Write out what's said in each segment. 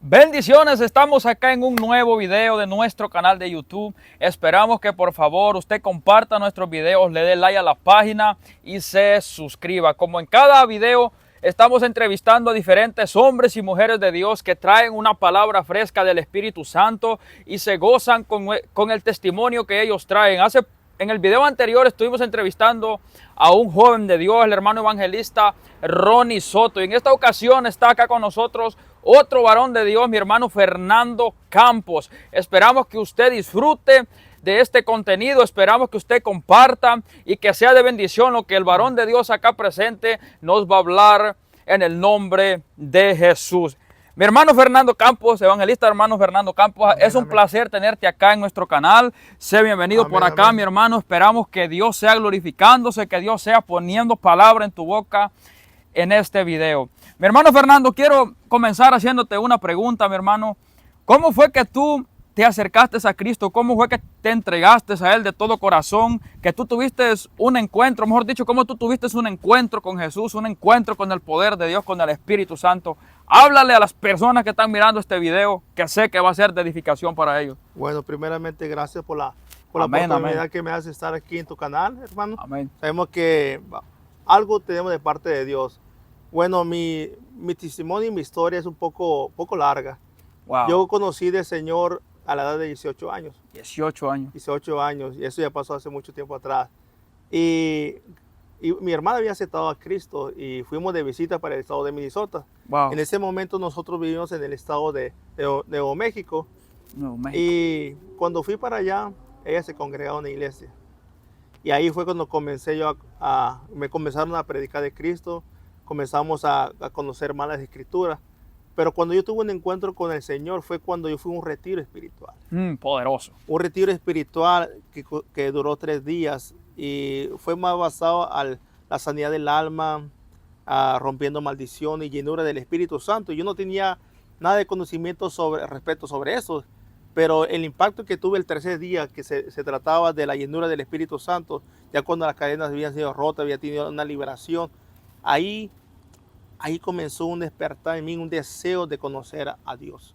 Bendiciones, estamos acá en un nuevo video de nuestro canal de YouTube. Esperamos que por favor usted comparta nuestros videos, le dé like a la página y se suscriba. Como en cada video estamos entrevistando a diferentes hombres y mujeres de Dios que traen una palabra fresca del Espíritu Santo y se gozan con el testimonio que ellos traen. En el video anterior estuvimos entrevistando a un joven de Dios, el hermano evangelista Ronnie Soto. Y en esta ocasión está acá con nosotros otro varón de Dios, mi hermano Fernando Campos. Esperamos que usted disfrute de este contenido, esperamos que usted comparta y que sea de bendición lo que el varón de Dios acá presente nos va a hablar en el nombre de Jesús. Mi hermano Fernando Campos, evangelista hermano Fernando Campos, amén, es un placer tenerte acá en nuestro canal. Sé bienvenido por acá, amén, mi hermano. Esperamos que Dios sea glorificándose, que Dios sea poniendo palabra en tu boca en este video. Mi hermano Fernando, quiero comenzar haciéndote una pregunta, mi hermano. ¿Cómo fue que tú te acercaste a Cristo? ¿Cómo fue que te entregaste a Él de todo corazón? Que tú tuviste un encuentro, mejor dicho, ¿cómo tú tuviste un encuentro con Jesús, un encuentro con el poder de Dios, con el Espíritu Santo? Háblale a las personas que están mirando este video, que sé que va a ser de edificación para ellos. Bueno, primeramente gracias por la oportunidad que me hace estar aquí en tu canal, hermano. Amén. Sabemos que algo tenemos de parte de Dios. Bueno, mi testimonio y mi historia es un poco larga. Wow. Yo conocí del Señor a la edad de 18 años. 18 años. 18 años, y eso ya pasó hace mucho tiempo atrás. Y mi hermana había aceptado a Cristo y fuimos de visita para el estado de Minnesota. Wow. En ese momento nosotros vivimos en el estado de Nuevo México. Y cuando fui para allá, ella se congregaba en la iglesia. Y ahí fue cuando comencé me comenzaron a predicar de Cristo, comenzamos a conocer más las escrituras. Pero cuando yo tuve un encuentro con el Señor fue cuando yo fui a un retiro espiritual. Poderoso. Un retiro espiritual que duró 3 días y fue más basado a la sanidad del alma, rompiendo maldiciones y llenura del Espíritu Santo. Yo no tenía nada de conocimiento respecto sobre eso, pero el impacto que tuve el tercer día, que se trataba de la llenura del Espíritu Santo, ya cuando las cadenas habían sido rotas, había tenido una liberación, ahí comenzó un despertar en mí, un deseo de conocer a Dios.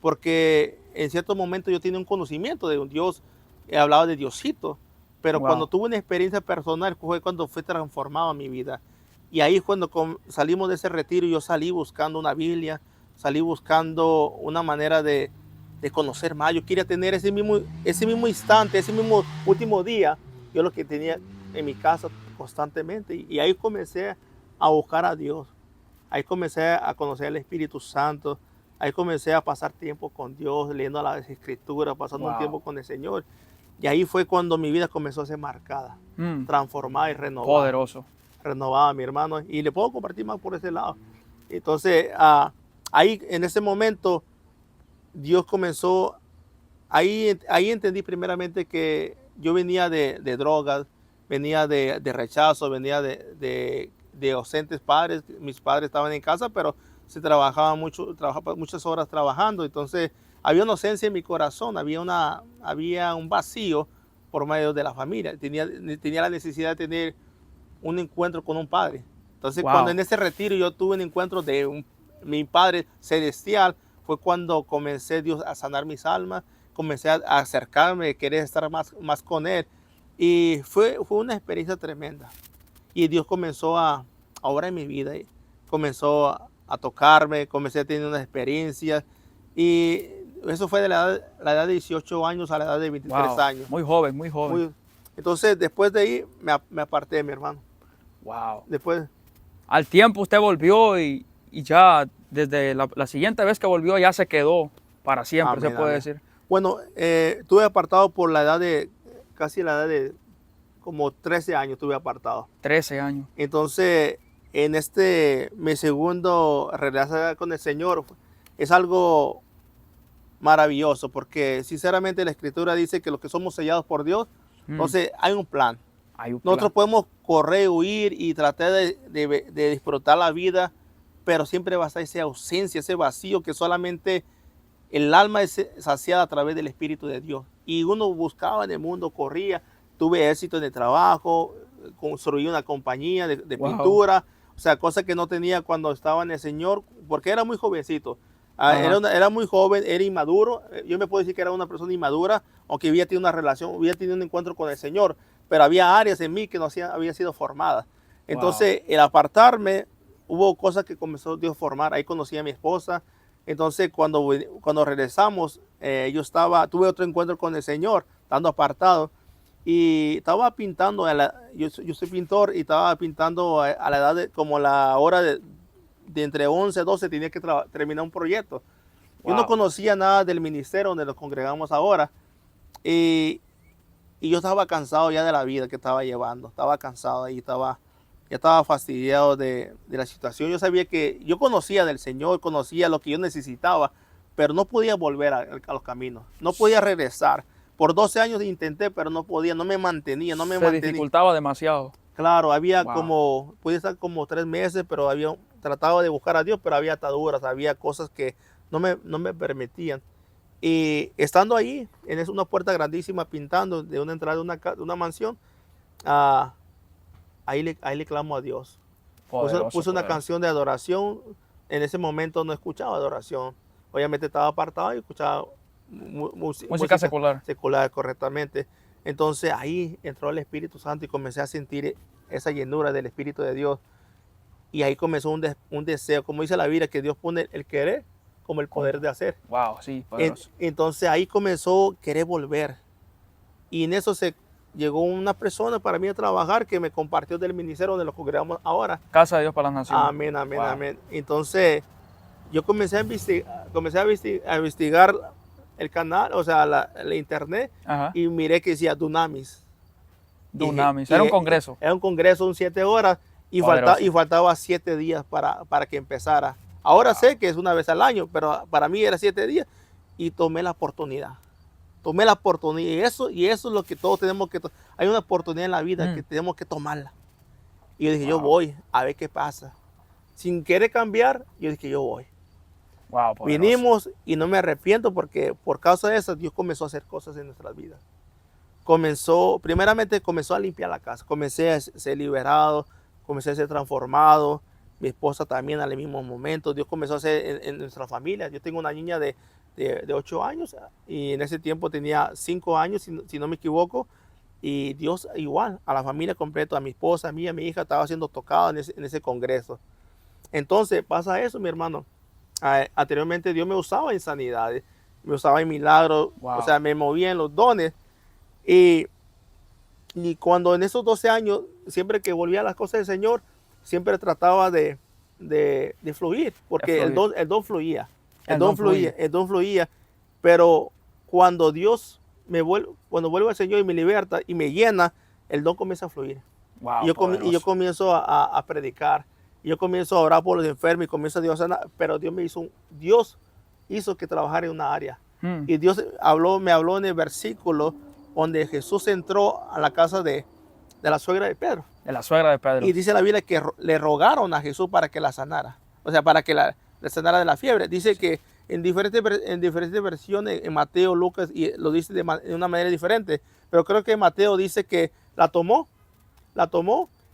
Porque en cierto momento yo tenía un conocimiento de un Dios, he hablado de Diosito, pero cuando tuve una experiencia personal fue cuando fue transformada mi vida. Y ahí cuando salimos de ese retiro, yo salí buscando una Biblia, salí buscando una manera de conocer más. Yo quería tener ese mismo instante, ese mismo último día, yo lo que tenía en mi casa constantemente. Y ahí comencé a buscar a Dios. Ahí comencé a conocer el Espíritu Santo. Ahí comencé a pasar tiempo con Dios, leyendo las Escrituras, pasando un tiempo con el Señor. Y ahí fue cuando mi vida comenzó a ser marcada, transformada y renovada. Poderoso. Renovada, mi hermano. Y le puedo compartir más por ese lado. Entonces, ahí en ese momento, Dios comenzó, ahí entendí primeramente que yo venía de drogas, venía de rechazo, venía de ausentes padres. Mis padres estaban en casa, pero se trabajaba muchas horas trabajando. Entonces había una ausencia en mi corazón, había un vacío por medio de la familia. Tenía la necesidad de tener un encuentro con un padre. Entonces cuando en ese retiro yo tuve un encuentro de mi Padre celestial, fue cuando comencé Dios a sanar mis almas, comencé a acercarme, querer estar más con Él. Y fue una experiencia tremenda. Y Dios comenzó a obrar en mi vida, y comenzó a tocarme, comencé a tener unas experiencias. Y eso fue de la edad de 18 años a la edad de 23 años. Muy joven, muy joven. Entonces, después de ahí, me aparté de mi hermano. Wow. Después. Al tiempo usted volvió y ya desde la siguiente vez que volvió ya se quedó para siempre, se puede decir. Bueno, estuve apartado por casi la edad de como 13 años estuve apartado. 13 años. Entonces, en mi segundo regresar con el Señor, es algo maravilloso, porque sinceramente la Escritura dice que los que somos sellados por Dios, entonces hay un plan. Nosotros podemos correr, huir y tratar de disfrutar la vida, pero siempre va a estar esa ausencia, ese vacío que solamente el alma es saciada a través del Espíritu de Dios. Y uno buscaba en el mundo, corría, tuve éxito en el trabajo, construí una compañía de pintura, o sea, cosa que no tenía cuando estaba en el Señor, porque era muy jovencito. Era muy joven, era inmaduro. Yo me puedo decir que era una persona inmadura, aunque había tenido una relación, había tenido un encuentro con el Señor, pero había áreas en mí que no había sido formadas. Entonces, el apartarme, hubo cosas que comenzó Dios a formar. Ahí conocí a mi esposa. Entonces, cuando regresamos, tuve otro encuentro con el Señor, estando apartado, y estaba pintando. Yo soy pintor y estaba pintando a la edad como la hora de entre 11 y 12 tenía que terminar un proyecto. Yo no conocía nada del ministerio donde nos congregamos ahora. Y yo estaba cansado ya de la vida que estaba llevando. Estaba cansado y ya estaba fastidiado de la situación. Yo sabía que yo conocía del Señor, conocía lo que yo necesitaba, pero no podía volver a los caminos. No podía regresar. Por 12 años intenté, pero no podía, no me mantenía. Se dificultaba demasiado. Claro, podía estar como 3 meses, pero trataba de buscar a Dios, pero había ataduras, había cosas que no me permitían. Y estando ahí, en una puerta grandísima pintando de una entrada de una mansión, ahí le clamo a Dios. Puse una canción de adoración. En ese momento no escuchaba adoración. Obviamente estaba apartado y escuchaba música secular. Secular, correctamente. Entonces ahí entró el Espíritu Santo y comencé a sentir esa llenura del Espíritu de Dios. Y ahí comenzó un deseo, como dice la Biblia, que Dios pone el querer como el poder de hacer. Wow, sí, poderoso. Entonces ahí comenzó querer volver. Y en eso llegó una persona para mí a trabajar que me compartió del ministerio donde nos congregamos ahora. Casa de Dios para las Naciones. Amén, amén, amén. Entonces yo comencé a investigar el canal, o sea, la internet. Ajá. Y miré que decía Dunamis. Dunamis, era un congreso. Era un congreso, 7 horas. Y faltaba 7 días para que empezara. Ahora sé que es una vez al año, pero para mí era 7 días. Y tomé la oportunidad. Y eso es lo que todos tenemos que tomar. Hay una oportunidad en la vida que tenemos que tomarla. Y yo dije, yo voy a ver qué pasa. Sin querer cambiar, yo dije, yo voy. Wow, vinimos y no me arrepiento porque por causa de eso Dios comenzó a hacer cosas en nuestras vidas. Primeramente comenzó a limpiar la casa. Comencé a ser liberado, comencé a ser transformado. Mi esposa también al mismo momento. Dios comenzó a hacer en nuestra familia. Yo tengo una niña de 8 años y en ese tiempo tenía 5 años, si no me equivoco. Y Dios igual, a la familia completa, a mi esposa, a mí, a mi hija, estaba siendo tocada en ese congreso. Entonces pasa eso, mi hermano. Anteriormente Dios me usaba en sanidades, me usaba en milagros, o sea, me movía en los dones. Y cuando en esos 12 años, siempre que volvía a las cosas del Señor, siempre trataba de fluir, porque el don fluía. El don fluía. Pero cuando cuando vuelve al Señor y me liberta y me llena, el don comienza a fluir. Wow, y yo comienzo a predicar. Y yo comienzo a orar por los enfermos y comienzo a Dios a sanar. Pero Dios hizo que trabajara en una área. Y Dios me habló en el versículo donde Jesús entró a la casa de la suegra de Pedro. De la suegra de Pedro. Y dice la Biblia que le rogaron a Jesús para que la sanara. O sea, para que la sanara de la fiebre. Dice que en diferentes versiones, en Mateo, Lucas, y lo dice de una manera diferente. Pero creo que Mateo dice que la tomó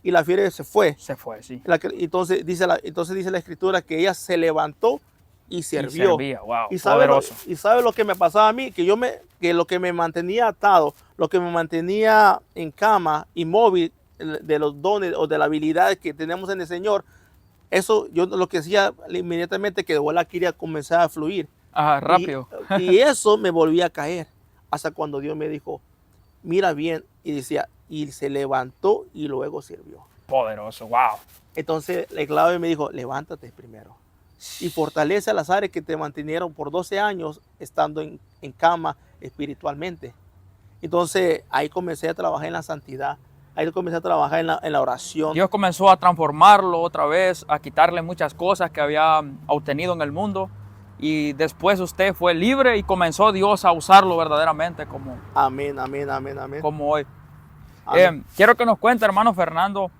y la fiebre se fue. Se fue, sí. Entonces dice la Escritura que ella se levantó y sirvió. Wow, y sabe lo que me pasaba a mí, que lo que me mantenía atado, lo que me mantenía en cama, inmóvil, de los dones o de las habilidades que tenemos en el Señor, eso yo lo que hacía inmediatamente que la quería comenzar a fluir. Ajá, rápido. Y eso me volvía a caer hasta cuando Dios me dijo, mira bien, y decía, y se levantó y luego sirvió. Poderoso, wow. Entonces el clave me dijo, levántate primero y fortalece a las áreas que te mantenieron por 12 años estando en cama espiritualmente. Entonces ahí comencé a trabajar en la santidad. Ahí comencé a trabajar en la oración. Dios comenzó a transformarlo otra vez, a quitarle muchas cosas que había obtenido en el mundo. Y después usted fue libre y comenzó Dios a usarlo verdaderamente como, amén. Como hoy. Quiero que nos cuente, hermano Fernando.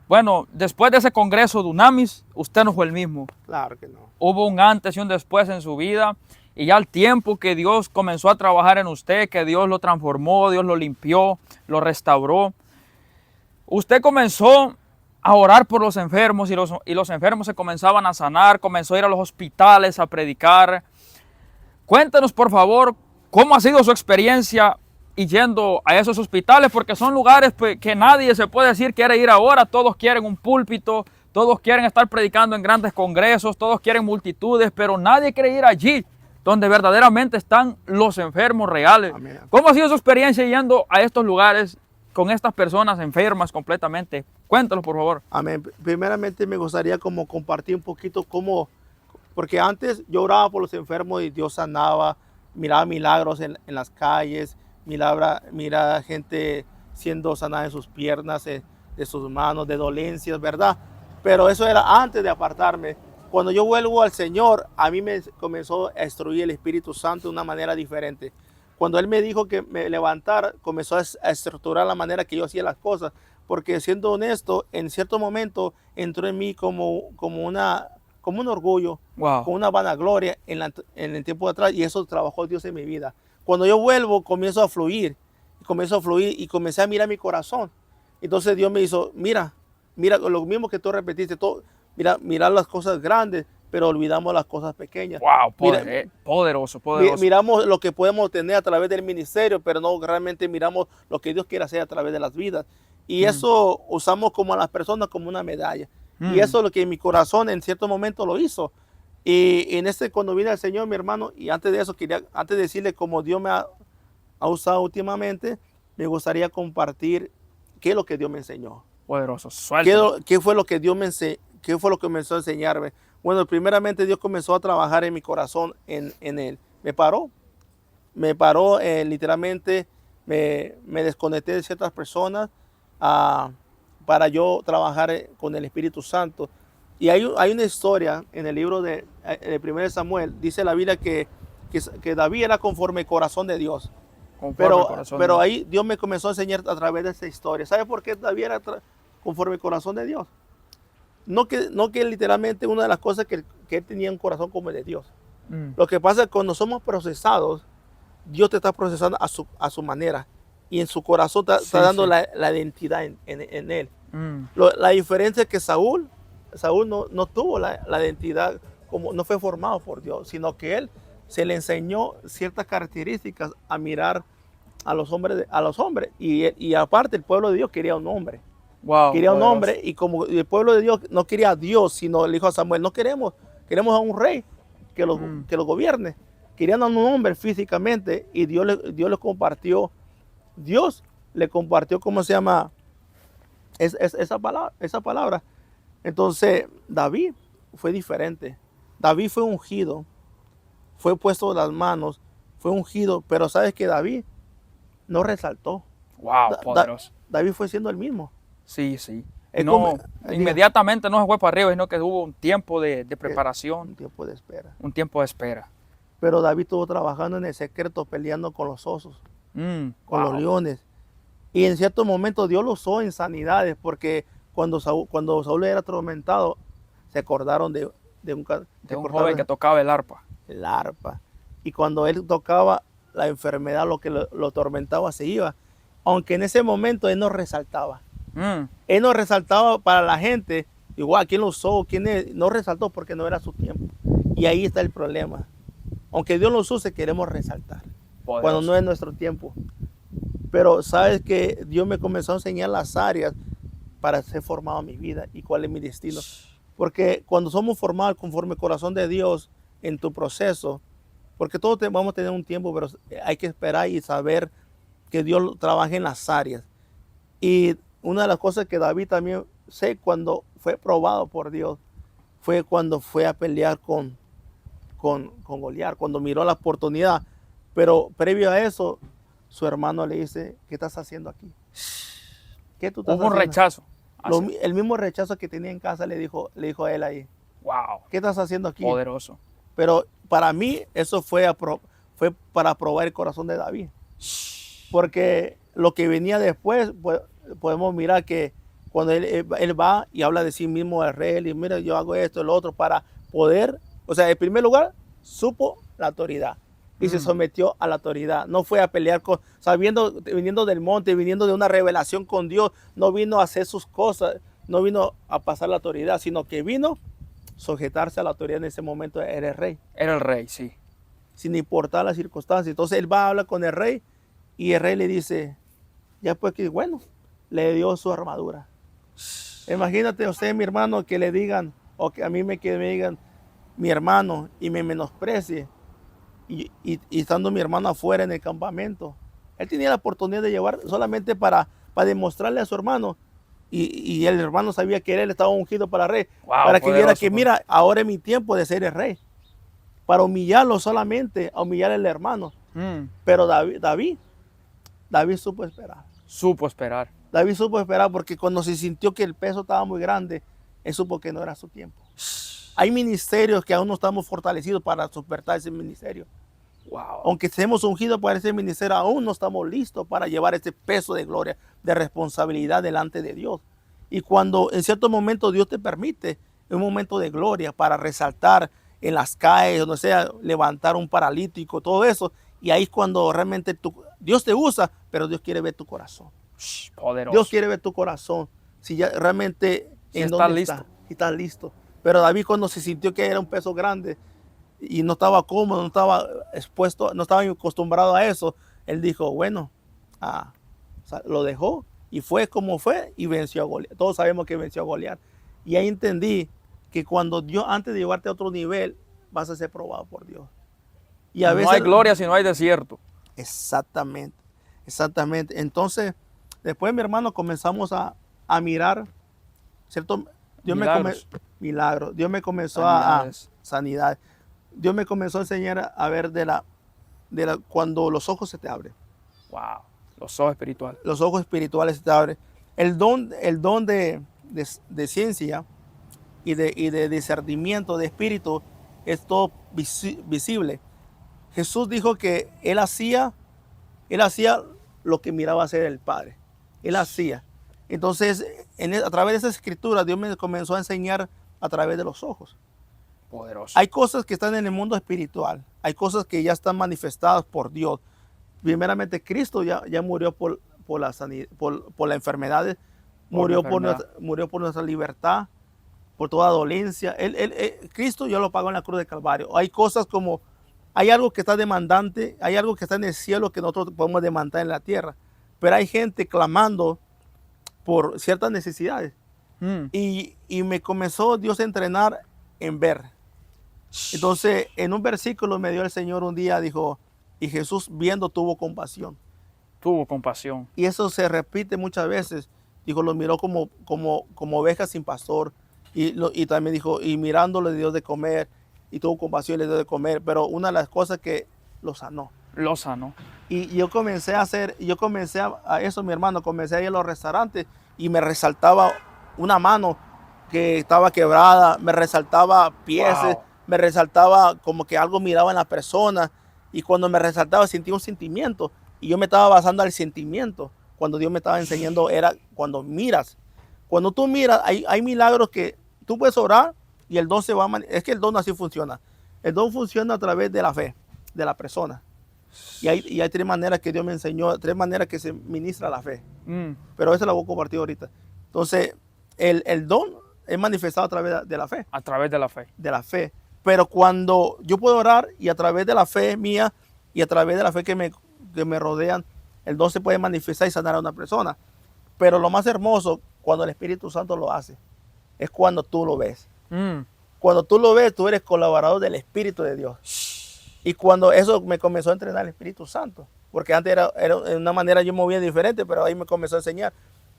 Bueno, después de ese congreso Dunamis, usted no fue el mismo. Claro que no. Hubo un antes y un después en su vida. Y ya al tiempo que Dios comenzó a trabajar en usted, que Dios lo transformó, Dios lo limpió, lo restauró. Usted comenzó a orar por los enfermos y los enfermos se comenzaban a sanar, comenzó a ir a los hospitales a predicar. Cuéntenos, por favor, cómo ha sido su experiencia y yendo a esos hospitales, porque son lugares que nadie se puede decir quiere ir ahora. Todos quieren un púlpito, todos quieren estar predicando en grandes congresos, todos quieren multitudes, pero nadie quiere ir allí donde verdaderamente están los enfermos reales. Amén. ¿Cómo ha sido su experiencia yendo a estos lugares con estas personas enfermas completamente? Cuéntanos, por favor. Amén. Primeramente me gustaría como compartir un poquito cómo, porque antes yo oraba por los enfermos y Dios sanaba, miraba milagros en las calles, miraba gente siendo sanada en sus piernas, de sus manos, de dolencias, ¿verdad? Pero eso era antes de apartarme. Cuando yo vuelvo al Señor, a mí me comenzó a instruir el Espíritu Santo de una manera diferente. Cuando Él me dijo que me levantara, comenzó a estructurar la manera que yo hacía las cosas. Porque siendo honesto, en cierto momento entró en mí como un orgullo, Wow. como una vanagloria en el tiempo de atrás, y eso trabajó Dios en mi vida. Cuando yo vuelvo, comienzo a fluir y comencé a mirar mi corazón. Entonces Dios me hizo, mira lo mismo que tú repetiste, mira las cosas grandes, pero olvidamos las cosas pequeñas. Wow, Mira, poderoso. miramos lo que podemos tener a través del ministerio, pero no realmente miramos lo que Dios quiere hacer a través de las vidas. Y eso usamos como a las personas como una medalla. Y eso es lo que en mi corazón en cierto momento lo hizo. Y cuando vine al Señor, mi hermano, y antes de eso, antes de decirle cómo Dios me ha usado últimamente, me gustaría compartir qué es lo que Dios me enseñó. Poderoso, suelta. ¿Qué fue lo que Dios qué fue lo que comenzó a enseñarme? Bueno, primeramente Dios comenzó a trabajar en mi corazón en Él. Me paró, literalmente me desconecté de ciertas personas para yo trabajar con el Espíritu Santo. Y hay una historia en el libro de 1 Samuel, dice la Biblia que David era conforme el corazón de Dios. Pero ahí Dios me comenzó a enseñar a través de esa historia. ¿Sabe por qué David era conforme el corazón de Dios? No que literalmente una de las cosas que él tenía un corazón como el de Dios. Lo que pasa es que cuando somos procesados, Dios te está procesando a su manera. Y en su corazón está dando la identidad en él. La diferencia es que Saúl no tuvo la identidad, no fue formado por Dios, sino que él se le enseñó ciertas características a mirar a los hombres. Y aparte el pueblo de Dios quería un hombre. Wow, quería un hombre, y como el pueblo de Dios no quería a Dios, sino le dijo a Samuel, no queremos a un rey que lo gobierne. Querían a un hombre físicamente, y Dios le compartió, ¿cómo se llama? Esa palabra. Entonces, David fue diferente. David fue ungido, fue puesto en las manos, fue ungido, pero sabes que David no resaltó. Wow, poderoso. David fue siendo el mismo. Sí. Inmediatamente no se fue para arriba, sino que hubo un tiempo de Un preparación, tiempo de espera. un tiempo de espera. Pero David estuvo trabajando en el secreto, peleando con los osos, con los leones. Y en cierto momento Dios lo usó en sanidades, porque cuando Saúl era atormentado, se acordaron de un joven que tocaba el arpa. El arpa. Y cuando él tocaba, la enfermedad, lo que lo atormentaba, se iba. Aunque en ese momento él no resaltaba. Él no resaltaba para la gente. Igual, ¿quién lo usó? No resaltó porque no era su tiempo. Y ahí está el problema. Aunque Dios lo use, queremos resaltar. Poderoso. Cuando no es nuestro tiempo. Pero sabes que Dios me comenzó a enseñar las áreas para ser formado en mi vida y cuál es mi destino. Porque cuando somos formados conforme el corazón de Dios en tu proceso, porque todos vamos a tener un tiempo, pero hay que esperar y saber que Dios trabaja en las áreas. Y una de las cosas que David también sé cuando fue probado por Dios fue cuando fue a pelear con Goliat, cuando miró la oportunidad. Pero previo a eso, su hermano le dice, ¿qué estás haciendo aquí? ¿Qué tú estás haciendo? Hubo un rechazo. El mismo rechazo que tenía en casa le dijo a él ahí. Wow. ¿Qué estás haciendo aquí? Poderoso. Pero para mí eso fue para probar el corazón de David. Porque lo que venía después, pues, podemos mirar que cuando él va y habla de sí mismo al rey, y mira, yo hago esto, lo otro, para poder, o sea, en primer lugar, supo la autoridad. Y se sometió a la autoridad. No fue a pelear viniendo del monte, viniendo de una revelación con Dios. No vino a hacer sus cosas. no vino a pasar la autoridad, sino que vino a sujetarse a la autoridad. En ese momento era el rey, Era el rey, sí. sin importar las circunstancias. Entonces él va a hablar con el rey y el rey le dice, ya pues que bueno, le dio su armadura. Imagínate usted, mi hermano, que le digan, o que a mí que me digan, mi hermano, y me menosprecie, y estando mi hermano afuera en el campamento. Él tenía la oportunidad de llevar solamente para demostrarle a su hermano, y el hermano sabía que él estaba ungido para rey, Wow, para que viera poderoso, que, mira, ahora es mi tiempo de ser el rey, para humillarlo solamente, a humillar al hermano. Pero David supo esperar. Supo esperar. David supo esperar porque cuando se sintió que el peso estaba muy grande, él supo que no era su tiempo. Hay ministerios que aún no estamos fortalecidos para soportar ese ministerio. Wow. Aunque estemos ungidos para ese ministerio, aún no estamos listos para llevar ese peso de gloria, de responsabilidad delante de Dios. Y cuando en ciertos momentos Dios te permite un momento de gloria para resaltar en las calles, donde sea, levantar un paralítico, todo eso, y ahí es cuando realmente Dios te usa, pero Dios quiere ver tu corazón. Poderoso. Dios quiere ver tu corazón, si ya realmente Si en estás dónde listo. está, si estás listo. Pero David, cuando se sintió que era un peso grande y no estaba cómodo, no estaba expuesto, no estaba acostumbrado a eso, él dijo, bueno, o sea, lo dejó y fue como fue y venció a Goliat. Todos sabemos que venció a Goliat. Y ahí entendí que cuando Dios, antes de llevarte a otro nivel, vas a ser probado por Dios. Y a No veces, hay gloria si no hay desierto. exactamente, exactamente. Entonces, después, mi hermano, comenzamos a mirar, ¿cierto? Milagros. Milagros. Dios me comenzó Sanidades. sanidad. Dios me comenzó a enseñar a ver cuando los ojos se te abren. Wow. Los ojos espirituales. Los ojos espirituales se te abren. El don de ciencia y de discernimiento de espíritu es todo visible. Jesús dijo que él hacía lo que miraba hacer el Padre. Él hacía. Entonces, a través de esa escritura, Dios me comenzó a enseñar a través de los ojos. Poderoso. Hay cosas que están en el mundo espiritual. Hay cosas que ya están manifestadas por Dios. Primeramente, Cristo ya murió por las enfermedades, murió por nuestra libertad, por toda dolencia. Cristo ya lo pagó en la cruz de Calvario. Hay cosas como, hay algo que está demandante, hay algo que está en el cielo que nosotros podemos demandar en la tierra. Pero hay gente clamando por ciertas necesidades. Y me comenzó Dios a entrenar en ver. Entonces, en un versículo me dio el Señor un día, dijo, y Jesús viendo tuvo compasión. Tuvo compasión. Y eso se repite muchas veces. Dijo, lo miró como ovejas sin pastor. Y también dijo, y mirándole dio de comer, y tuvo compasión y le dio de comer. Pero una de las cosas que lo sanó. Lo sanó. Y yo comencé a eso, mi hermano, comencé a ir a los restaurantes y me resaltaba una mano que estaba quebrada, me resaltaba pies, Wow. me resaltaba como que algo miraba en la persona. Y cuando me resaltaba sentía un sentimiento. Y yo me estaba basando al sentimiento. Cuando Dios me estaba enseñando era cuando miras. Cuando tú miras, hay milagros que tú puedes orar y el don se va a es que el don así funciona. El don funciona a través de la fe de la persona. Y hay tres maneras que Dios me enseñó, tres maneras que se ministra la fe. Pero esa la voy a compartir ahorita. Entonces, el don es manifestado a través de la fe. A través de la fe. De la fe. Pero cuando yo puedo orar y a través de la fe mía y a través de la fe que me rodean, el don se puede manifestar y sanar a una persona. Pero lo más hermoso, cuando el Espíritu Santo lo hace, es cuando tú lo ves. Cuando tú lo ves, tú eres colaborador del Espíritu de Dios. Y cuando eso me comenzó a entrenar el Espíritu Santo, porque antes era de una manera yo me movía diferente, pero ahí me comenzó a enseñar.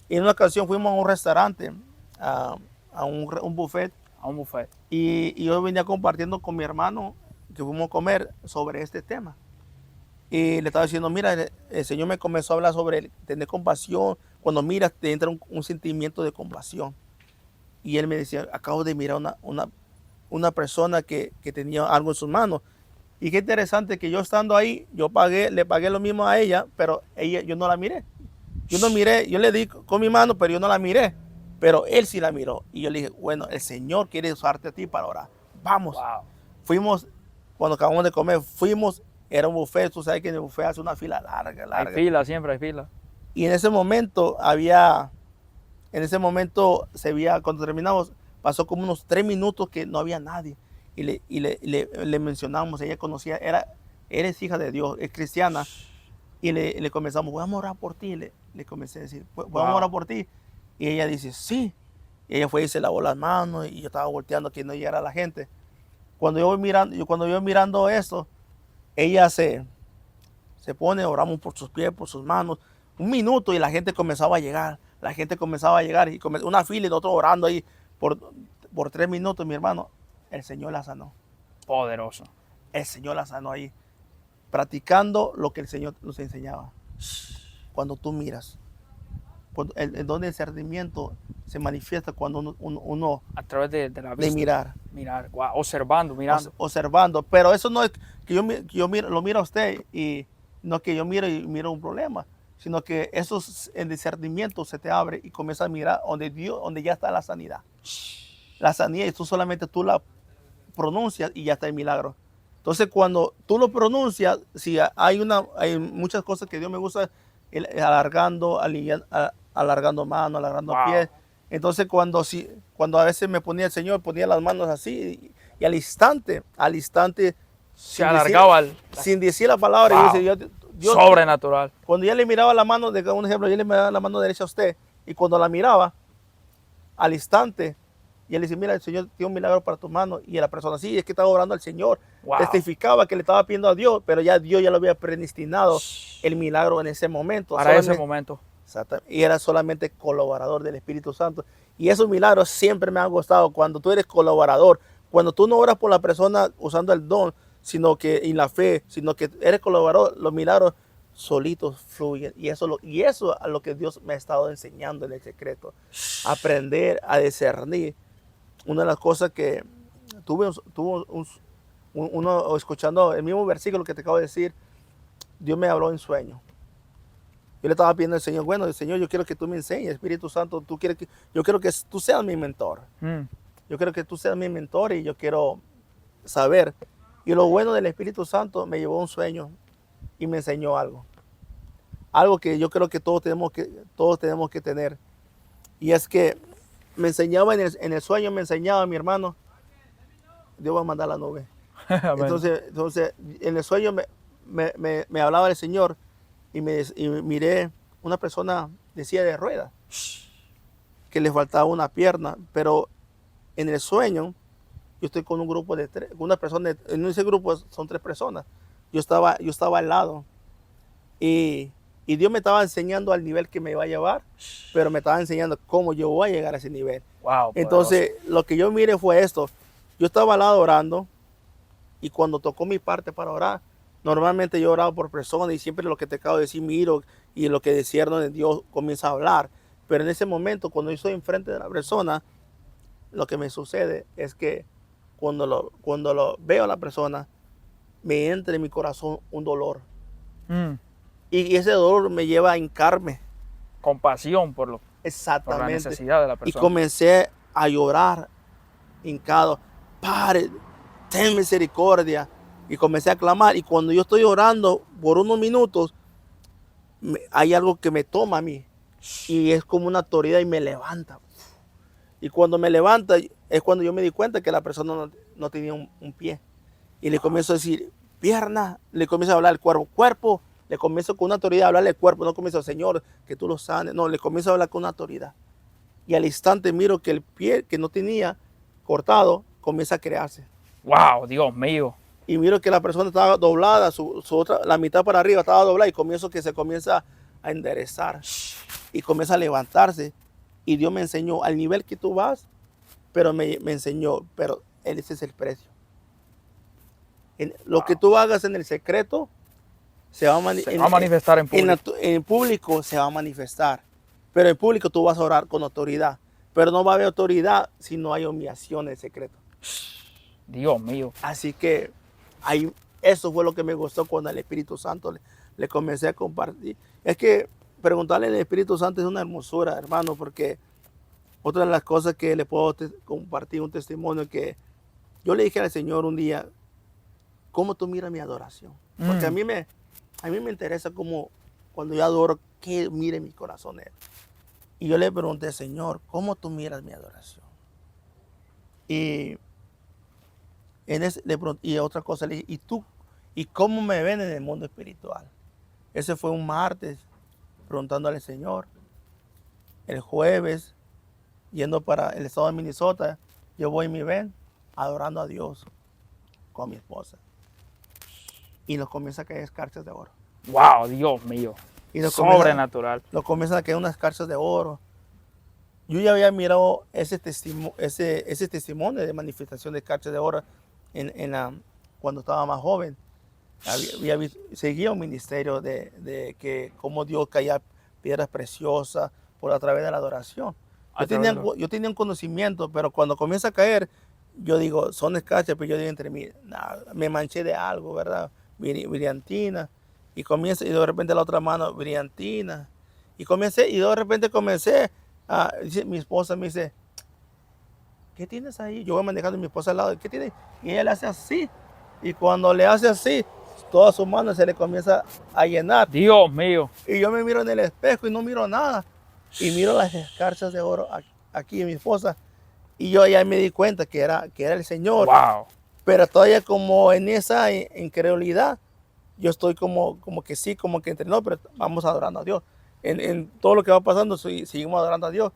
Y en una ocasión fuimos a un restaurante, a un buffet. A un buffet. Y yo venía compartiendo con mi hermano que fuimos a comer sobre este tema. Y le estaba diciendo, mira, el Señor me comenzó a hablar sobre tener compasión. Cuando miras, te entra un sentimiento de compasión. Y él me decía, acabo de mirar una persona que tenía algo en sus manos. Y qué interesante que yo estando ahí, le pagué lo mismo a ella, pero yo no la miré. Yo le di con mi mano, pero yo no la miré. Pero él sí la miró. Y yo le dije, bueno, el Señor quiere usarte a ti para orar. Vamos. Wow. Fuimos, cuando acabamos de comer, era un buffet. Tú sabes que en el buffet hace una fila larga. Hay fila, siempre hay fila. Y en ese momento había en ese momento se veía, cuando terminamos, pasó como unos 3 minutos que no había nadie. Le mencionamos, ella conocía, eres hija de Dios, es cristiana. Y le comenzamos, vamos a orar por ti. Le comencé a decir, vamos a orar por ti. Y ella dice, sí. Y ella fue y se lavó las manos y yo estaba volteando que no llegara la gente. Cuando yo voy mirando eso, ella se pone, oramos por sus pies, por sus manos. Un minuto y la gente comenzaba a llegar. La gente comenzaba a llegar y una fila y nosotros orando ahí por 3 minutos, mi hermano. El Señor la sanó. Poderoso. El Señor la sanó ahí, practicando lo que el Señor nos enseñaba. Cuando tú miras, el don de discernimiento se manifiesta cuando uno A través de la vista. de mirar. Mirar, wow, observando, mirando. Observando. Pero eso no es que yo lo miro a usted y no que yo miro un problema, sino que el discernimiento se te abre y comienza a mirar donde ya está la sanidad. La sanidad, y tú la pronuncias y ya está el milagro. Entonces, cuando tú lo pronuncias, si hay muchas cosas que Dios me gusta, alargando mano, alargando pies. Entonces, cuando a veces me ponía el Señor, ponía las manos así y al instante, Se alargaba sin decir la palabra. Wow. Y Dios, Sobrenatural. cuando ya le miraba la mano, de un ejemplo, yo le miraba la mano derecha a usted, y cuando la miraba, al instante, y él dice, mira, el Señor tiene un milagro para tu mano. Y la persona, sí, es que estaba orando al Señor. Wow. Testificaba que le estaba pidiendo a Dios, pero Dios ya lo había predestinado el milagro en ese momento. Para ese momento. Exactamente. Y era solamente colaborador del Espíritu Santo. Y esos milagros siempre me han gustado. Cuando tú eres colaborador, cuando tú no oras por la persona usando el don, y la fe, sino que eres colaborador, los milagros solitos fluyen. Y eso es a lo que Dios me ha estado enseñando en el secreto. Aprender a discernir. Una de las cosas que uno escuchando el mismo versículo que te acabo de decir, Dios me habló en sueño. Yo le estaba pidiendo al Señor, bueno, Señor, yo quiero que tú me enseñes, Espíritu Santo, yo quiero que tú seas mi mentor. Yo quiero que tú seas mi mentor y yo quiero saber. Y lo bueno del Espíritu Santo me llevó a un sueño y me enseñó algo. Algo que yo creo que todos tenemos que tener. Y es que me enseñaba en el sueño, me enseñaba mi hermano, Dios va a mandar la nube. Entonces, en el sueño me hablaba el Señor y miré una persona de silla de ruedas que le faltaba una pierna, pero en el sueño yo estoy con un grupo de 3, una persona, en ese grupo son 3 personas. Yo estaba al lado y Dios me estaba enseñando al nivel que me iba a llevar, pero me estaba enseñando cómo yo voy a llegar a ese nivel. Wow, entonces, lo que yo miré fue esto. Yo estaba al lado orando y cuando tocó mi parte para orar, normalmente yo oraba por personas y siempre lo que te acabo de decir, miro y lo que discierno de Dios comienza a hablar. Pero en ese momento, cuando yo estoy enfrente de la persona, lo que me sucede es que cuando lo veo a la persona, me entra en mi corazón un dolor. Y ese dolor me lleva a hincarme. Compasión por la necesidad de la persona. Y comencé a llorar, hincado. Padre, ten misericordia. Y comencé a clamar. Y cuando yo estoy orando por unos minutos, hay algo que me toma a mí. Y es como una autoridad y me levanta. Y cuando me levanta, es cuando yo me di cuenta que la persona no tenía un pie. Y le comienzo a decir, pierna, le comienzo a hablar el cuerpo. Le comienzo con una autoridad a hablarle al cuerpo. No comienzo, Señor, que tú lo sanes. No, le comienzo a hablar con una autoridad. Y al instante miro que el pie que no tenía cortado comienza a crearse. ¡Wow! Dios mío. Y miro que la persona estaba doblada, la mitad para arriba estaba doblada y se comienza a enderezar. Y comienza a levantarse. Y Dios me enseñó al nivel que tú vas, pero me enseñó, pero ese es el precio. Lo que tú hagas en el secreto, se va a manifestar en público. En público se va a manifestar. Pero en público tú vas a orar con autoridad. Pero no va a haber autoridad si no hay humillación en el secreto. Dios mío. Así que eso fue lo que me gustó cuando el Espíritu Santo le comencé a compartir. Es que preguntarle al Espíritu Santo es una hermosura, hermano, porque otra de las cosas que le puedo compartir un testimonio que yo le dije al Señor un día, ¿cómo tú miras mi adoración? Porque a mí me interesa como cuando yo adoro, que mire mi corazón Él. Y yo le pregunté, Señor, ¿cómo tú miras mi adoración? Y, y otra cosa le dije, ¿y tú? ¿Y cómo me ven en el mundo espiritual? Ese fue un martes, preguntándole al Señor. El jueves, yendo para el estado de Minnesota, yo voy y me ven adorando a Dios con mi esposa. Y nos comienza a caer escarchas de oro. Wow, Dios mío. Y nos Sobrenatural. Nos comienzan a caer unas escarchas de oro. Yo ya había mirado ese testimonio de manifestación de escarchas de oro cuando estaba más joven. Seguía un ministerio de que cómo Dios caía piedras preciosas a través de la adoración. Yo tenía un conocimiento, pero cuando comienza a caer, yo digo, son escarchas, pero yo digo entre mí, nah, me manché de algo, ¿verdad? Brillantina. Y de repente la otra mano, brillantina. Y de repente comencé, mi esposa me dice, ¿qué tienes ahí? Yo voy manejando y mi esposa al lado, ¿qué tienes? Y ella le hace así. Y cuando le hace así, toda su mano se le comienza a llenar. Dios mío. Y yo me miro en el espejo y no miro nada. Y miro las escarchas de oro aquí en mi esposa. Y yo ya me di cuenta que era el Señor. Wow. Pero todavía como en esa incredulidad, yo estoy como que sí, como que entre no, pero vamos adorando a Dios. En todo lo que va pasando, seguimos adorando a Dios.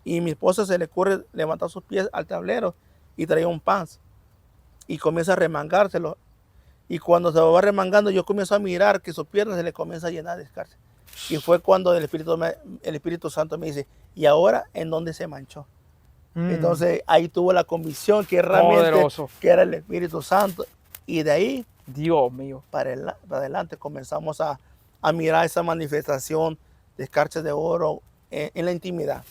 Y mi esposa se le ocurre levantar sus pies al tablero y traía un pan. Y comienza a remangárselo. Y cuando se va remangando, yo comienzo a mirar que sus piernas se le comienza a llenar de escarcha. Y fue cuando el Espíritu Santo me dice, ¿y ahora en dónde se manchó? Entonces ahí tuvo la convicción que realmente que era el Espíritu Santo. Y de ahí, Dios mío, para adelante comenzamos a mirar esa manifestación de escarchas de oro en la intimidad.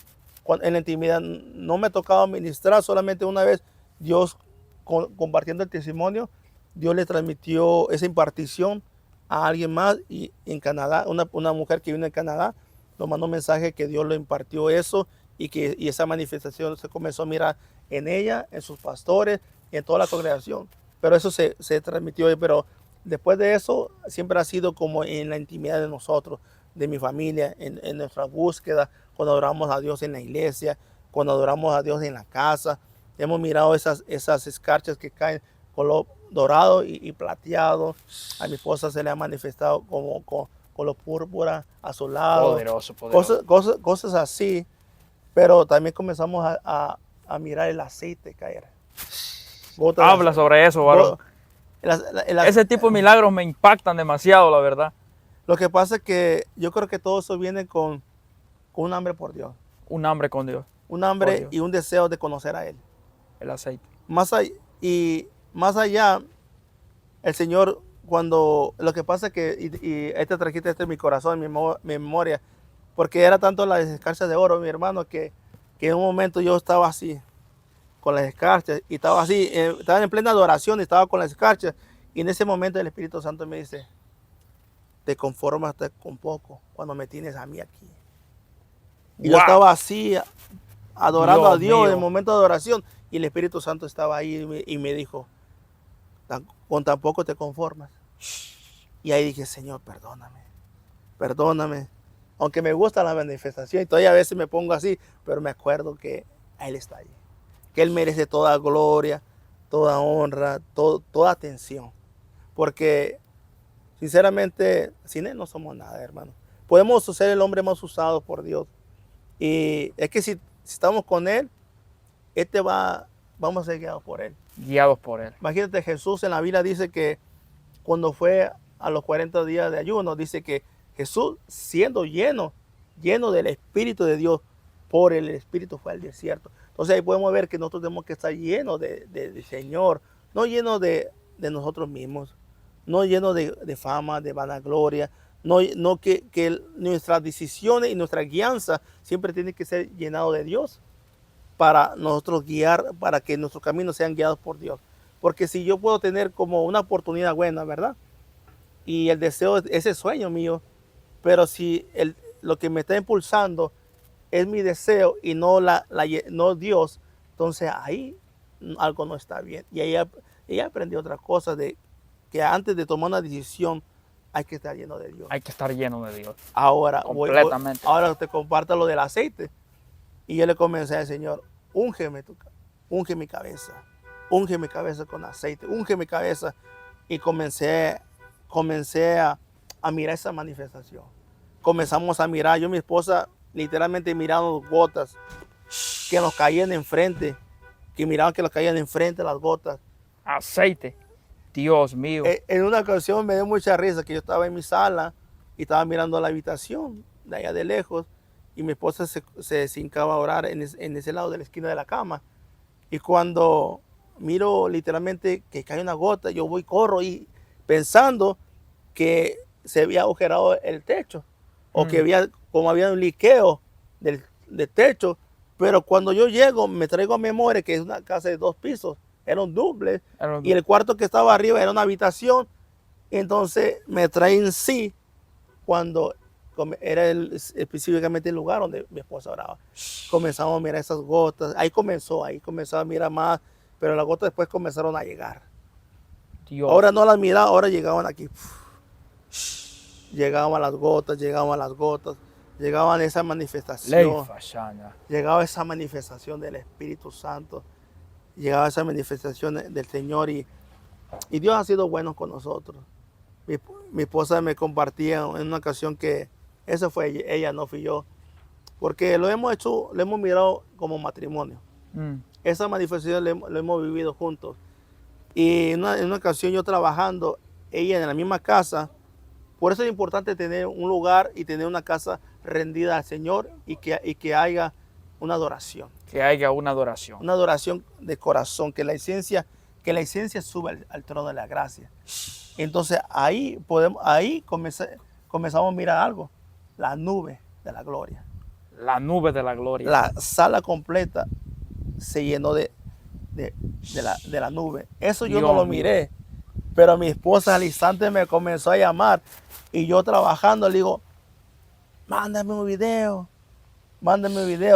En la intimidad no me tocaba ministrar, solamente una vez Dios, compartiendo el testimonio, Dios le transmitió esa impartición a alguien más, y en Canadá, una mujer que vino en Canadá, nos mandó un mensaje que Dios le impartió eso, y esa manifestación se comenzó a mirar en ella, en sus pastores y en toda la congregación. Pero eso se transmitió, pero después de eso siempre ha sido como en la intimidad de nosotros, de mi familia, en nuestra búsqueda, cuando adoramos a Dios en la iglesia, cuando adoramos a Dios en la casa. Hemos mirado esas escarchas que caen color dorado y plateado. A mi esposa se le ha manifestado como con lo púrpura azulado. Poderoso. Cosas así. Pero también comenzamos a mirar el aceite caer. Habla sobre eso, varón. Ese tipo de milagros me impactan demasiado, la verdad. Lo que pasa es que yo creo que todo eso viene con un hambre por Dios. Un hambre con Dios. Un hambre y un deseo de conocer a Él. El aceite. Más allá, el Señor, lo que pasa es que, y esta trajiste en mi corazón, en mi memoria, porque era tanto las escarchas de oro, mi hermano, que en un momento yo estaba así, con las escarchas, y estaba así, estaba en plena adoración y estaba con las escarchas, y en ese momento el Espíritu Santo me dice, te conformas con poco cuando me tienes a mí aquí. Y yo estaba así, adorando a Dios en el momento de adoración, y el Espíritu Santo estaba ahí y me dijo, con tan poco te conformas. Y ahí dije, Señor, perdóname. Aunque me gusta la manifestación y todavía a veces me pongo así, pero me acuerdo que Él está ahí. Que Él merece toda gloria, toda honra, toda atención. Porque, sinceramente, sin Él no somos nada, hermano. Podemos ser el hombre más usado por Dios. Y es que si estamos con Él, vamos a ser guiados por Él. Guiados por Él. Imagínate, Jesús en la Biblia dice que cuando fue a los 40 días de ayuno, dice que Jesús, siendo lleno del Espíritu de Dios, por el Espíritu fue al desierto. Entonces ahí podemos ver que nosotros tenemos que estar llenos del Señor, no llenos de nosotros mismos, no llenos de fama, de vanagloria, no que nuestras decisiones y nuestra guianza siempre tiene que ser llenado de Dios para nosotros guiar, para que nuestros caminos sean guiados por Dios. Porque si yo puedo tener como una oportunidad buena, ¿verdad? Y el deseo, ese sueño mío, pero si lo que me está impulsando es mi deseo y no Dios, entonces ahí algo no está bien. Y ahí aprendí otra cosa, de que antes de tomar una decisión hay que estar lleno de Dios. Hay que estar lleno de Dios. Ahora, Completamente. ahora te comparto lo del aceite. Y yo le comencé al Señor, unge mi cabeza con aceite, unge mi cabeza. Y comencé a mirar esa manifestación. Comenzamos a mirar, yo y mi esposa literalmente mirando gotas que nos caían enfrente, que miraban que nos caían enfrente las gotas. Aceite. Dios mío. En una ocasión me dio mucha risa que yo estaba en mi sala y estaba mirando la habitación de allá de lejos y mi esposa se hincaba a orar en ese lado de la esquina de la cama. Y cuando miro literalmente que cae una gota, yo corro y pensando que se había agujerado el techo o que había un liqueo del techo. Pero cuando yo llego, me traigo a memoria que es una casa de 2 pisos, era un dúplex, y el cuarto que estaba arriba era una habitación. Entonces me trae en sí cuando era específicamente el lugar donde mi esposa oraba. Comenzamos a mirar esas gotas, ahí comenzó a mirar más, pero las gotas después comenzaron a llegar. Dios. Ahora no las miraba, ahora llegaban aquí. Llegaban las gotas, llegaban esa manifestación. Llegaba esa manifestación del Espíritu Santo. Llegaba esa manifestación del Señor y Dios ha sido bueno con nosotros. Mi esposa me compartía en una ocasión que esa fue ella, no fui yo. Porque lo hemos mirado como matrimonio. Esa manifestación lo hemos vivido juntos. Y en una ocasión yo trabajando, ella en la misma casa. Por eso es importante tener un lugar y tener una casa rendida al Señor y que haya una adoración. Que haya una adoración. Una adoración de corazón, que la esencia suba al trono de la gracia. Entonces ahí comenzamos a mirar algo, la nube de la gloria. La nube de la gloria. La sala completa se llenó de la nube. Eso yo no lo miré, pero mi esposa al instante me comenzó a llamar y yo trabajando le digo, mándame un video.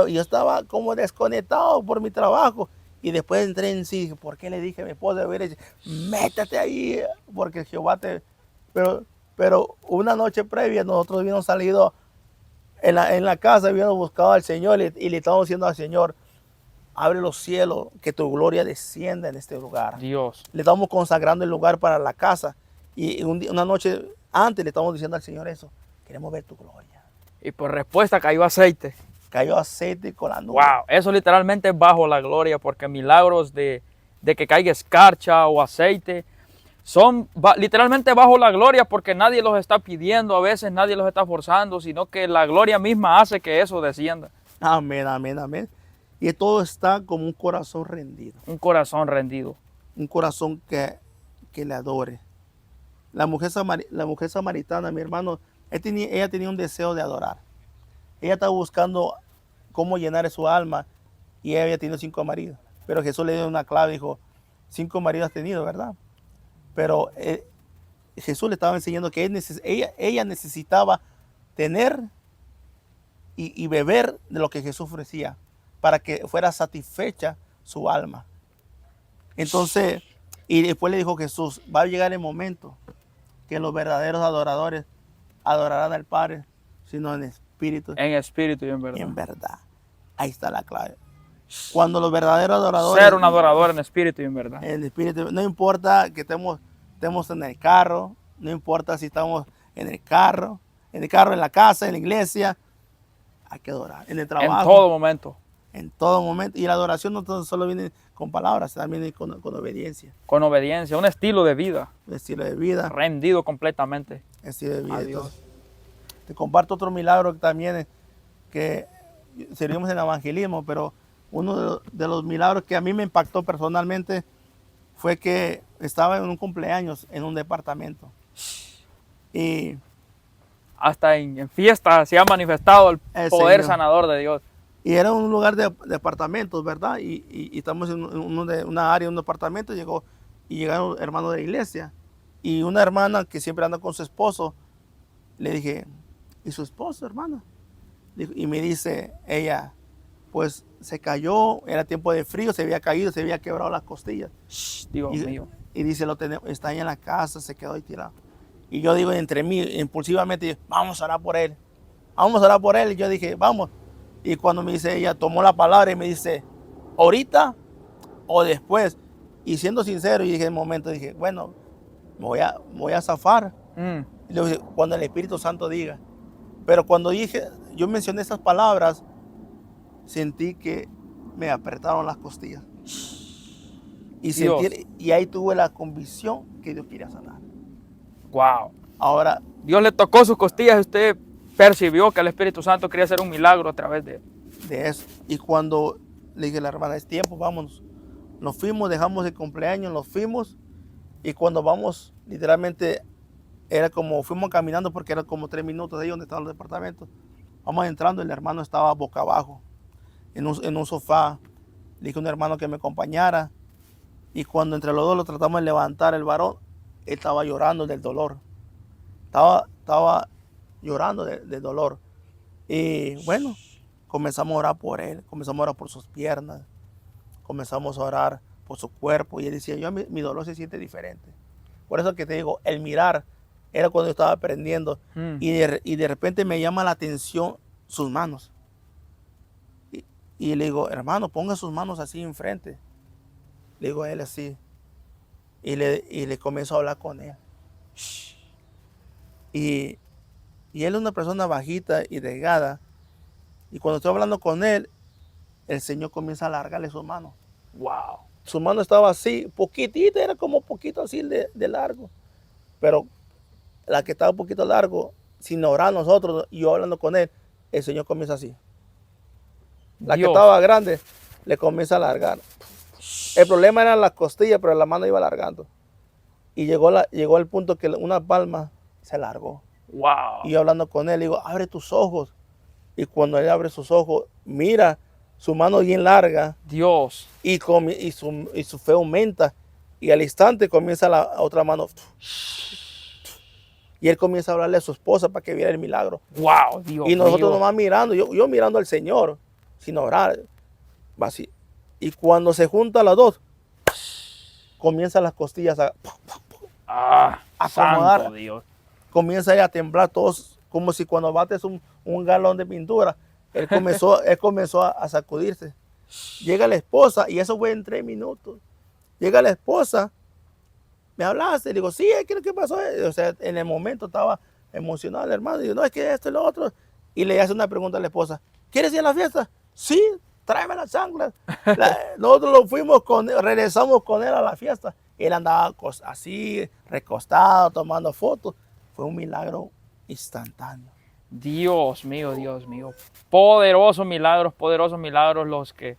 Y yo estaba como desconectado por mi trabajo. Y después entré en sí, ¿por qué le dije a mi esposa? Métete ahí, porque Jehová te... Pero una noche previa nosotros habíamos salido en la casa, habíamos buscado al Señor y le estábamos diciendo al Señor, abre los cielos, que tu gloria descienda en este lugar. Dios. Le estamos consagrando el lugar para la casa. Y una noche antes le estamos diciendo al Señor eso, queremos ver tu gloria. Y por respuesta cayó aceite. Cayó aceite con la nube. Wow, eso literalmente es bajo la gloria, porque milagros de que caiga escarcha o aceite son literalmente bajo la gloria, porque nadie los está pidiendo, a veces nadie los está forzando, sino que la gloria misma hace que eso descienda. Amén, amén, amén. Y todo está como un corazón rendido. Un corazón rendido. Un corazón que le adore. La mujer samaritana, mi hermano, ella tenía un deseo de adorar. Ella estaba buscando cómo llenar su alma y ella había tenido 5 maridos. Pero Jesús le dio una clave, dijo, 5 maridos has tenido, ¿verdad? Pero Jesús le estaba enseñando que ella necesitaba tener y beber de lo que Jesús ofrecía para que fuera satisfecha su alma. Entonces, y después le dijo Jesús, va a llegar el momento que los verdaderos adoradores adorarán al Padre, sino en espíritu. En espíritu y en verdad. Y en verdad. Ahí está la clave. Cuando los verdaderos adoradores... Ser un adorador en espíritu y en verdad. En espíritu. No importa que estemos en el carro, no importa si estamos en el carro, en la casa, en la iglesia. Hay que adorar. En el trabajo. En todo momento. En todo momento. Y la adoración no solo viene con palabras, también viene con obediencia. Con obediencia, un estilo de vida. Un estilo de vida. Rendido completamente. Estilo de vida. A Dios. Te comparto otro milagro también que servimos en evangelismo, pero uno de los milagros que a mí me impactó personalmente fue que estaba en un cumpleaños en un departamento. Y hasta en fiestas se ha manifestado el poder Señor. Sanador de Dios. Y era un lugar de apartamentos, ¿verdad? Y estamos en una área, un departamento, llegaron hermanos de la iglesia. Y una hermana que siempre anda con su esposo, le dije, ¿y su esposo, hermana? Y me dice ella, pues se cayó, era tiempo de frío, se había caído, se había quebrado las costillas. Dios mío. Y dice, está ahí en la casa, se quedó ahí tirado. Y yo digo entre mí, impulsivamente, vamos a orar por él. Vamos a orar por él. Y yo dije, vamos. Y cuando me dice, ella tomó la palabra y me dice, ¿ahorita o después? Y siendo sincero, y dije en el momento, dije, bueno, voy a zafar. Y le dije, cuando el Espíritu Santo diga. Pero cuando yo mencioné esas palabras, sentí que me apretaron las costillas. Y ahí tuve la convicción que Dios quería sanar. Wow. Ahora, Dios le tocó sus costillas y usted percibió que el Espíritu Santo quería hacer un milagro a través de eso. Y cuando le dije a la hermana, es tiempo, vámonos. Nos fuimos, dejamos el cumpleaños, nos fuimos. Y cuando vamos, literalmente, fuimos caminando porque era como 3 minutos de ahí donde estaban los departamentos. Vamos entrando y el hermano estaba boca abajo, en un sofá. Le dije a un hermano que me acompañara. Y cuando entre los dos lo tratamos de levantar el varón, él estaba llorando del dolor. Estaba llorando del dolor. Y bueno, comenzamos a orar por él, comenzamos a orar por sus piernas, comenzamos a orar por su cuerpo. Y él decía, mi dolor se siente diferente. Por eso que te digo, el mirar era cuando yo estaba aprendiendo. Y de repente me llama la atención sus manos. Y le digo, hermano, ponga sus manos así enfrente. Le digo a él así. Y le comienzo a hablar con él. Y él es una persona bajita y delgada. Y cuando estoy hablando con él, el Señor comienza a alargarle sus manos. wow. Su mano estaba así, poquitita, era como poquito así de largo. Pero la que estaba un poquito largo, sin orar nosotros, y yo hablando con él, el Señor comienza así. La que estaba grande, le comienza a alargar. El problema eran las costillas, pero la mano iba alargando. Y llegó al punto que una palma se alargó. Wow. Y yo hablando con él, le digo, abre tus ojos. Y cuando él abre sus ojos, mira su mano bien larga. Dios. Y su fe aumenta. Y al instante comienza la otra mano. Y él comienza a hablarle a su esposa para que viera el milagro. Wow, Dios. Y nosotros nomás mirando, yo mirando al Señor, sin orar. Así. Y cuando se juntan las dos, comienzan las costillas a acomodar. Santo Dios. Comienza a temblar todos, como si cuando bates un galón de pintura. Él comenzó a sacudirse. Llega la esposa, y eso fue en 3 minutos. Llega la esposa, me hablaste, le digo, sí, ¿qué pasó? O sea, en el momento estaba emocionado el hermano. Digo, no, es que esto y lo otro. Y le hace una pregunta a la esposa, ¿quieres ir a la fiesta? Sí, tráeme las chanclas. Nosotros regresamos con él a la fiesta. Él andaba así, recostado, tomando fotos. Fue un milagro instantáneo. Dios mío, Dios mío. Poderosos milagros los que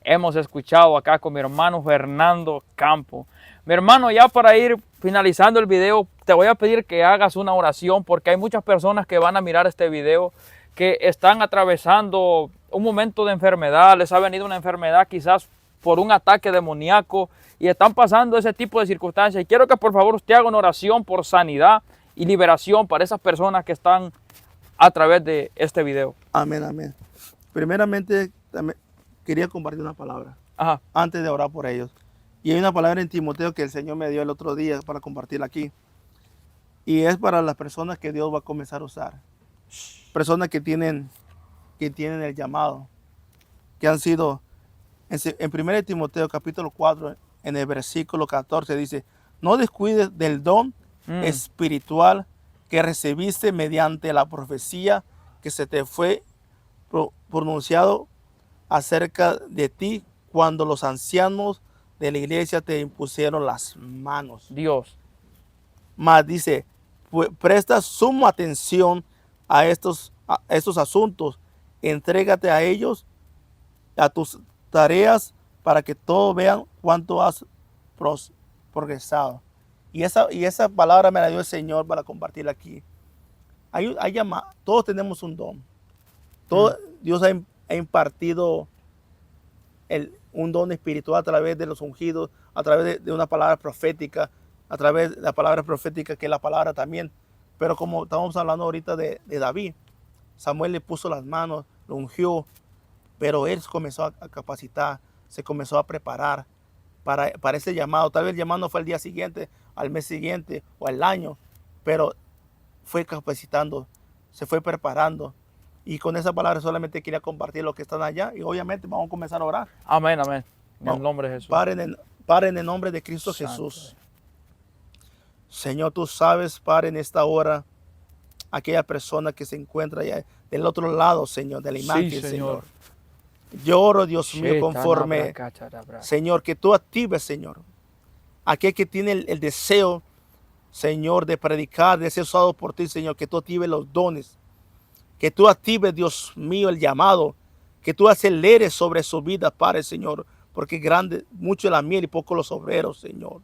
hemos escuchado acá con mi hermano Fernando Campo. Mi hermano, ya para ir finalizando el video, te voy a pedir que hagas una oración porque hay muchas personas que van a mirar este video que están atravesando un momento de enfermedad, les ha venido una enfermedad quizás por un ataque demoníaco y están pasando ese tipo de circunstancias. Y quiero que por favor usted haga una oración por sanidad y liberación para esas personas que están a través de este video. Amén, amén. Primeramente, quería compartir una palabra. Ajá. Antes de orar por ellos. Y hay una palabra en Timoteo que el Señor me dio el otro día para compartirla aquí. Y es para las personas que Dios va a comenzar a usar. Personas que tienen el llamado. Que han sido, en 1 Timoteo capítulo 4, en el versículo 14 dice, no descuides del don espiritual que recibiste mediante la profecía que se te fue pronunciado acerca de ti cuando los ancianos de la iglesia te impusieron las manos. Dios. Mas dice, presta suma atención a estos asuntos, entrégate a ellos, a tus tareas, para que todos vean cuánto has progresado. Y esa palabra me la dio el Señor para compartirla aquí. Todos tenemos un don. Dios ha impartido un don espiritual a través de los ungidos, a través de una palabra profética, a través de la palabra profética que es la palabra también. Pero como estamos hablando ahorita de David, Samuel le puso las manos, lo ungió, pero él comenzó a capacitar, se comenzó a preparar para ese llamado. Tal vez el llamado no fue al día siguiente, al mes siguiente o al año, pero fue capacitando, se fue preparando. Y con esa palabra solamente quería compartir lo que están allá. Y obviamente vamos a comenzar a orar. Amén, amén. En Vamos. el nombre de Jesús. Padre, en el nombre de Cristo Santo. Jesús. Señor, tú sabes, Padre, en esta hora, aquella persona que se encuentra allá del otro lado, Señor, de la imagen, Sí, Señor. Yo oro, Dios mío, Sheta, conforme, nabra, cacharabra. Señor, que tú actives, Señor, aquel que tiene el deseo, Señor, de predicar, de ser usado por ti, Señor, que tú actives los dones, que tú actives, Dios mío, el llamado, que tú aceleres sobre su vida, Padre, Señor, porque grande, mucho es la miel y poco los obreros, Señor.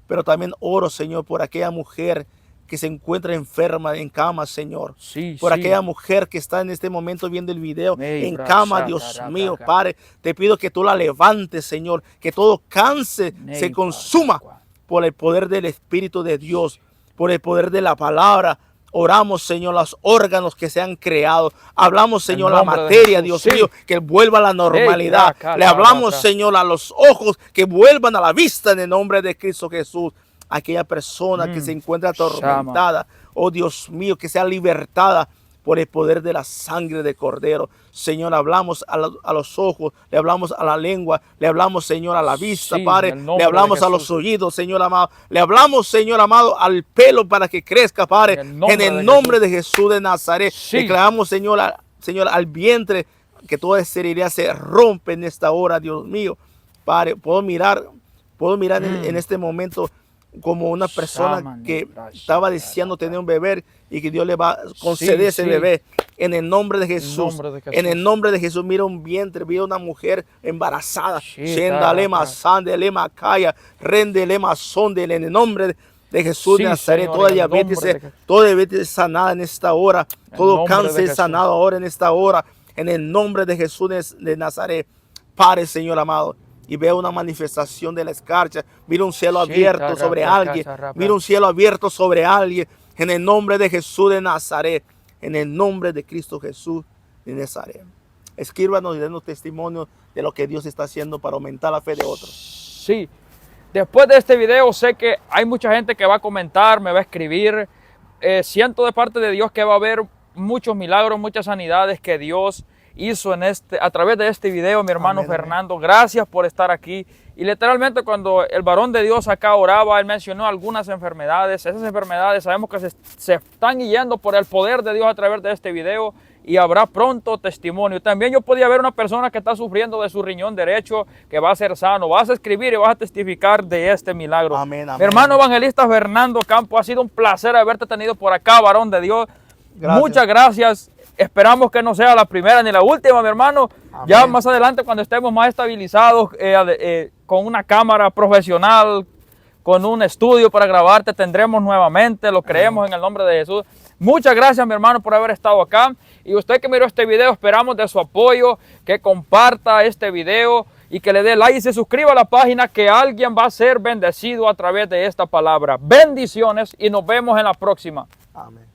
Pero también oro, Señor, por aquella mujer que se encuentra enferma en cama, Señor. Sí, Por sí. aquella mujer que está en este momento viendo el video Ey, en bra, cama, shata, Dios ra, mío, ra, Padre. Te pido que tú la levantes, Señor, que todo cáncer Ney, se consuma pa, por el poder del Espíritu de Dios, por el poder de la palabra. Oramos, Señor, los órganos que se han creado. Hablamos, Señor, la nombre de materia, Jesús, Dios sí. mío, que vuelva a la normalidad. Ey, Le hablamos, ra. Señor, a los ojos que vuelvan a la vista en el nombre de Cristo Jesús. Aquella persona que se encuentra atormentada, oh Dios mío, que sea libertada por el poder de la sangre de Cordero. Señor, hablamos a los ojos, le hablamos a la lengua, le hablamos, Señor, a la vista, Sí, Padre, en el nombre le hablamos de a los Jesús. oídos, Señor amado, le hablamos, Señor amado, al pelo para que crezca, Padre, en el nombre de Jesús de Nazaret. Sí. Declaramos, Señor, Señor, al vientre, que toda esterilidad se rompe en esta hora, Dios mío. Padre, puedo mirar en este momento como una persona que estaba deseando tener un bebé y que Dios le va a conceder ese bebé en el nombre de Jesús. En el nombre de Jesús, mira un vientre, mira una mujer embarazada. En el nombre de Jesús de Nazaret, toda diabetes es sanada en esta hora, todo cáncer es sanado ahora en esta hora, en el nombre de Jesús de Nazaret. Padre, Señor amado, y veo una manifestación de la escarcha. Mira un cielo abierto sobre alguien. Mira un cielo abierto sobre alguien. En el nombre de Jesús de Nazaret. En el nombre de Cristo Jesús de Nazaret. Escríbanos y denos testimonio de lo que Dios está haciendo para aumentar la fe de otros. Sí. Después de este video sé que hay mucha gente que va a comentar, me va a escribir. Siento de parte de Dios que va a haber muchos milagros, muchas sanidades que Dios hizo a través de este video, mi hermano Amén, Fernando. Amén. Gracias por estar aquí. Y literalmente cuando el varón de Dios acá oraba, él mencionó algunas enfermedades. Esas enfermedades sabemos que se están yendo por el poder de Dios a través de este video y habrá pronto testimonio. También yo podía ver una persona que está sufriendo de su riñón derecho, que va a ser sano. Vas a escribir y vas a testificar de este milagro. Amén, amén. Mi hermano evangelista Fernando Campo, ha sido un placer haberte tenido por acá, varón de Dios. Gracias. Muchas gracias. Esperamos que no sea la primera ni la última, mi hermano. Amén. Ya más adelante, cuando estemos más estabilizados, con una cámara profesional, con un estudio para grabarte, tendremos nuevamente. Lo creemos en el nombre de Jesús. Muchas gracias, mi hermano, por haber estado acá. Y usted que miró este video, esperamos de su apoyo, que comparta este video y que le dé like y se suscriba a la página, que alguien va a ser bendecido a través de esta palabra. Bendiciones y nos vemos en la próxima. Amén.